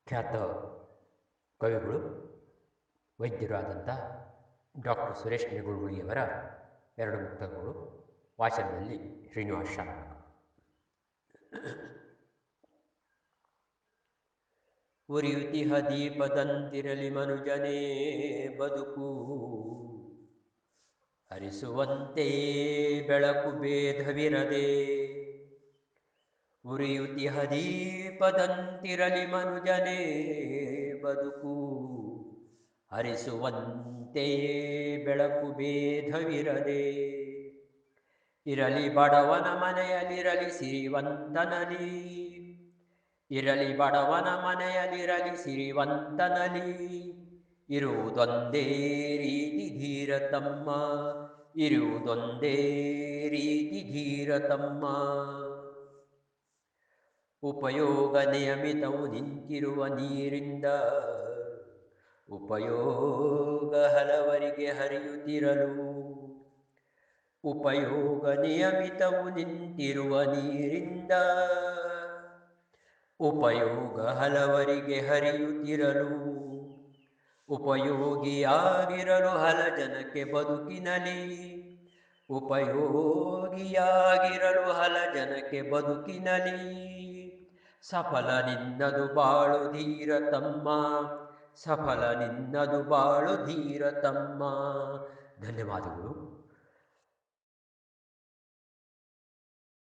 ಖ್ಯಾತ ಕವಿಗಳು ವೈದ್ಯರಾದಂಥ ಡಾಕ್ಟರ್ ಸುರೇಶ್ ನಿಗುಳ್ಗುಳಿಯವರ ಎರಡು ಮುಕ್ತಗಳು ವಾಚನದಲ್ಲಿ ಶ್ರೀನಿವಾಸ ಶಾಂತ. ಉರಿಯುತಿಹ ದೀಪದಂತಿರಲಿ ಮನುಜನೇ ಬದುಕು, ಹರಿಸುವಂತೆ ಬೆಳಕು ಭೇದವಿರದೆ. ಉರಿಯುತಿಹ ದೀಪದಂತಿರಲಿ ಮನುಜನೇ ಬದುಕು, ಹರಿಸುವಂತೆಯೇ ಬೆಳಕು ಭೇದವಿರದೆ. ಇರಲಿ ಬಡವನ ಮನೆಯಲ್ಲಿರಲಿ ಸಿರಿವಂತನಲಿ, ಇರಲಿ ಬಡವನ ಮನೆಯಲ್ಲಿರಲಿ ಸಿರಿವಂತನಲಿ, ಇರುವುದೊಂದೇ ರೀತಿ ಧೀರ ತಮ್ಮ, ಇರುವುದೊಂದೇ ರೀತಿ ಧೀರ ತಮ್ಮ. ಉಪಯೋಗ ನಿಯಮಿತವು ನಿಂತಿರುವ ನೀರಿಂದ, ಉಪಯೋಗ ಹಲವರಿಗೆ ಹರಿಯುತ್ತಿರಲು. ಉಪಯೋಗ ನಿಯಮಿತವು ನಿಂತಿರುವ ನೀರಿಂದ, ಉಪಯೋಗ ಹಲವರಿಗೆ ಹರಿಯುತ್ತಿರಲು. ಉಪಯೋಗಿಯಾಗಿರಲು ಹಲ ಜನಕ್ಕೆ ಬದುಕಿನಲಿ, ಉಪಯೋಗಿಯಾಗಿರಲು ಹಲ ಜನಕ್ಕೆ ಬದುಕಿನಲಿ. ಸಫಲ ನಿನ್ನದು ಬಾಳು ಧೀರ ತಮ್ಮ, ಸಫಲ ನಿನ್ನದು ಬಾಳು ಧೀರ ತಮ್ಮ. ಧನ್ಯವಾದಗಳು.